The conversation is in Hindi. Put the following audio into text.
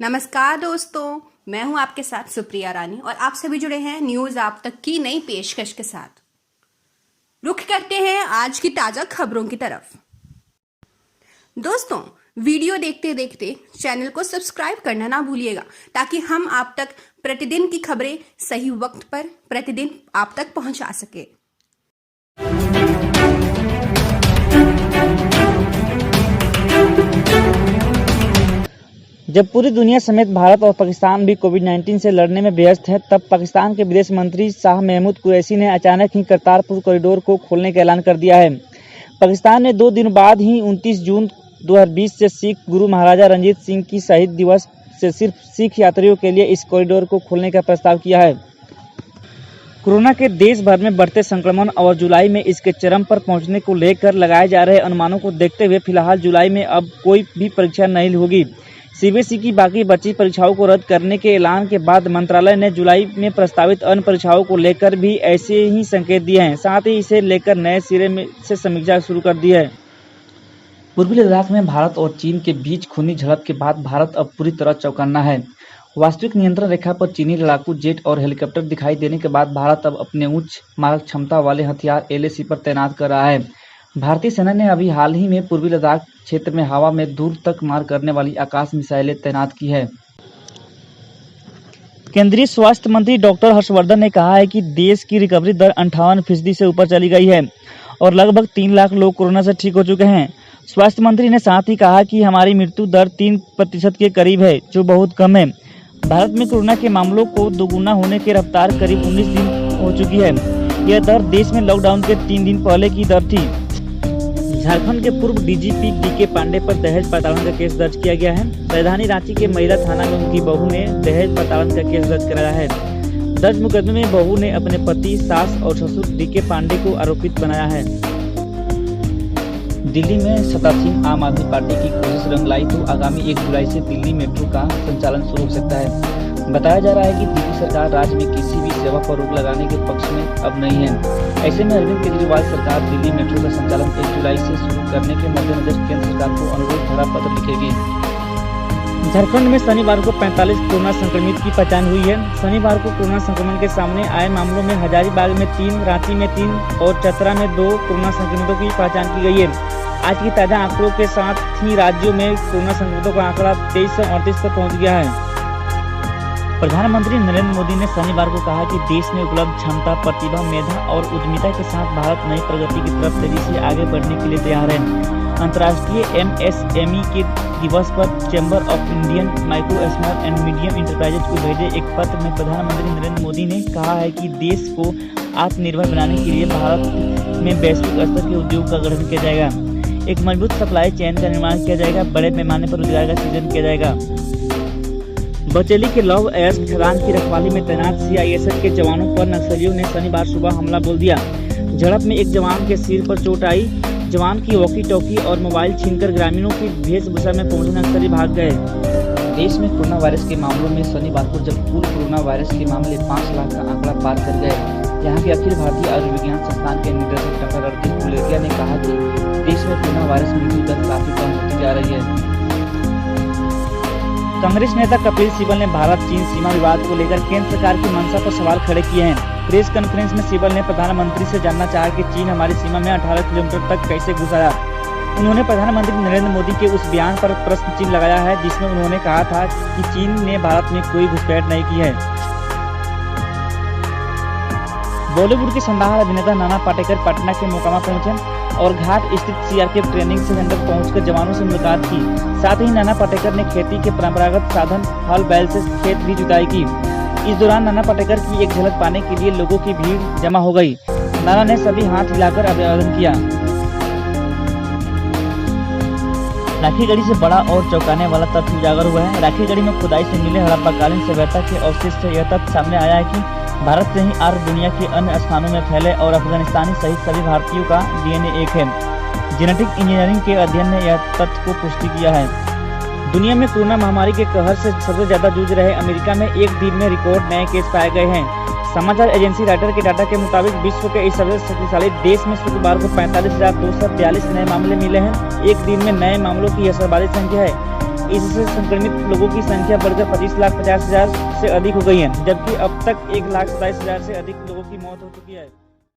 नमस्कार दोस्तों, मैं हूं आपके साथ सुप्रिया रानी और आप सभी जुड़े हैं न्यूज आप तक की नई पेशकश के साथ। रुख करते हैं आज की ताजा खबरों की तरफ। दोस्तों, वीडियो देखते देखते चैनल को सब्सक्राइब करना ना भूलिएगा ताकि हम आप तक प्रतिदिन की खबरें सही वक्त पर प्रतिदिन आप तक पहुंचा सके। जब पूरी दुनिया समेत भारत और पाकिस्तान भी कोविड-19 से लड़ने में व्यस्त है, तब पाकिस्तान के विदेश मंत्री शाह महमूद कुरैशी ने अचानक ही करतारपुर कॉरिडोर को खोलने का ऐलान कर दिया है। पाकिस्तान ने 2 दिन बाद ही 29 जून 2020 से सिख गुरु महाराजा रंजीत सिंह की शहीद दिवस से सिर्फ सिख यात्रियों के लिए इस कॉरिडोर को खोलने का प्रस्ताव किया है। कोरोना के देश भर में बढ़ते संक्रमण और जुलाई में इसके चरम पर पहुंचने को लेकर लगाए जा रहे अनुमानों को देखते हुए फिलहाल जुलाई में अब कोई भी परीक्षा नहीं होगी। सीबीएसई की बाकी बची परीक्षाओं को रद्द करने के ऐलान के बाद मंत्रालय ने जुलाई में प्रस्तावित अन्य परीक्षाओं को लेकर भी ऐसे ही संकेत दिए हैं। साथ ही इसे लेकर नए सिरे से समीक्षा शुरू कर दी है। पूर्वी लद्दाख में भारत और चीन के बीच खूनी झड़प के बाद भारत अब पूरी तरह चौकन्ना है। वास्तविक नियंत्रण रेखा पर चीनी लड़ाकू जेट और हेलीकॉप्टर दिखाई देने के बाद भारत अब अपने उच्च मारक क्षमता वाले हथियार LAC पर तैनात कर रहा है। भारतीय सेना ने अभी हाल ही में पूर्वी लद्दाख क्षेत्र में हवा में दूर तक मार करने वाली आकाश मिसाइलें तैनात की है। केंद्रीय स्वास्थ्य मंत्री डॉक्टर हर्षवर्धन ने कहा है कि देश की रिकवरी दर 58% से ऊपर चली गई है और लगभग 3 लाख लोग कोरोना से ठीक हो चुके हैं। स्वास्थ्य मंत्री ने साथ ही कहा कि हमारी मृत्यु दर 3% के करीब है, जो बहुत कम है। भारत में कोरोना के मामलों को दोगुना होने की रफ्तार करीब 19 दिन हो चुकी है। यह दर देश में लॉकडाउन के 3 दिन पहले की दर थी। झारखंड के पूर्व DGP DK पांडे पर दहेज प्रताड़ना का केस दर्ज किया गया है। राजधानी रांची के महिला थाना में उनकी बहू ने दहेज प्रताड़ना का केस दर्ज कराया है। दर्ज मुकदमे में बहू ने अपने पति, सास और ससुर DK पांडे को आरोपित बनाया है। दिल्ली में सत्तासीन आम आदमी पार्टी की कोशिश रंग लाई तो आगामी 1 जुलाई से दिल्ली मेट्रो का संचालन शुरू हो सकता है। बताया जा रहा है कि दिल्ली सरकार राज्य में किसी भी सेवा पर रोक लगाने के पक्ष में अब नहीं है। ऐसे में अरविंद केजरीवाल सरकार दिल्ली मेट्रो का संचालन 1 जुलाई से शुरू करने के मद्देनजर केंद्र सरकार को अनुरोध भरा पत्र लिखेगी। झारखंड में शनिवार को 45 कोरोना संक्रमित की पहचान हुई है। शनिवार को कोरोना संक्रमण के सामने आए मामलों में हजारीबाग में 3, रांची में 3 और चतरा में 2 कोरोना संक्रमितों की पहचान की गई है। आज की ताजा आंकड़ों के साथ ही राज्यों में कोरोना संक्रमितों का आंकड़ा 2338 पर पहुंच गया है। प्रधानमंत्री नरेंद्र मोदी ने शनिवार को कहा कि देश में उपलब्ध क्षमता, प्रतिभा, मेधा और उद्यमिता के साथ भारत नई प्रगति की तरफ तेजी से आगे बढ़ने के लिए तैयार है। अंतर्राष्ट्रीय MSME के दिवस पर chamber of Indian micro, small and medium enterprises को भेजे एक पत्र में प्रधानमंत्री नरेंद्र मोदी ने कहा है कि देश को आत्मनिर्भर बनाने के लिए भारत में वैश्विक स्तर के उद्योग का गठन किया जाएगा। एक मजबूत सप्लाई चेन का निर्माण किया जाएगा। बड़े पैमाने पर रोजगार का सृजन किया जाएगा। बचेली के लव एयर्स खदान की रखवाली में तैनात CISF के जवानों पर नक्सलियों ने शनिवार सुबह हमला बोल दिया। झड़प में एक जवान के सिर पर चोट आई। जवान की वॉकी टॉकी और मोबाइल छीनकर ग्रामीणों की वेशभूषा में पहुंचे नक्सली भाग गए। देश में कोरोना वायरस के मामलों में शनिवार को जब कुल कोरोना वायरस के मामले 5 लाख का आंकड़ा पार कर गए। यहाँ के अखिल भारतीय आयुर्विज्ञान संस्थान के निदेशक डॉक्टर रणदीप गुलेरिया ने कहा कि देश में कोरोना वायरस मृत्यु दर काफी कम होती जा रही है। कांग्रेस नेता कपिल सिब्बल ने भारत चीन सीमा विवाद को लेकर केंद्र सरकार की मंशा पर सवाल खड़े किए हैं। प्रेस कॉन्फ्रेंस में सिब्बल ने प्रधानमंत्री से जानना चाहा कि चीन हमारी सीमा में 18 किलोमीटर तक कैसे घुस आया। उन्होंने प्रधानमंत्री नरेंद्र मोदी के उस बयान पर प्रश्न चिन्ह लगाया है जिसमें उन्होंने कहा था कि चीन ने भारत में कोई घुसपैठ नहीं की है। बॉलीवुड के शानदार अभिनेता नाना पाटेकर पटना के मोकामा पहुंचे और घाट स्थित CRPF ट्रेनिंग सेंटर पहुंचकर जवानों से मुलाकात की। साथ ही नाना पाटेकर ने खेती के परंपरागत साधन हल बैल से खेत भी जुताई की। इस दौरान नाना पाटेकर की एक झलक पाने के लिए लोगों की भीड़ जमा हो गई। नाना ने सभी हाथ हिलाकर अभिवादन किया। राखीगढ़ी से बड़ा और चौंकाने वाला तथ्य उजागर हुआ है। राखीगढ़ी में खुदाई से मिले हड़प्पाकालीन सभ्यता के अवशेष से यह तथ्य सामने आया है कि भारत से ही आर्य दुनिया के अन्य स्थानों में फैले और अफगानिस्तानी सहित सभी भारतीयों का DNA एक है। जेनेटिक इंजीनियरिंग के अध्ययन ने यह तथ्य को पुष्टि किया है। दुनिया में कोरोना महामारी के कहर से सबसे ज्यादा जूझ रहे अमेरिका में एक दिन में रिकॉर्ड नए केस पाए गए हैं। समाचार एजेंसी रॉयटर के डाटा के मुताबिक विश्व के इस सबसे शक्तिशाली देश में शुक्रवार को 45,242 नए मामले मिले हैं। एक दिन में नए मामलों की यह सर्वाधिक संख्या है। इससे संक्रमित लोगों की संख्या बढ़कर 25,50,000 से अधिक हो गई है, जबकि अब तक 1,27,000 से अधिक लोगों की मौत हो चुकी है।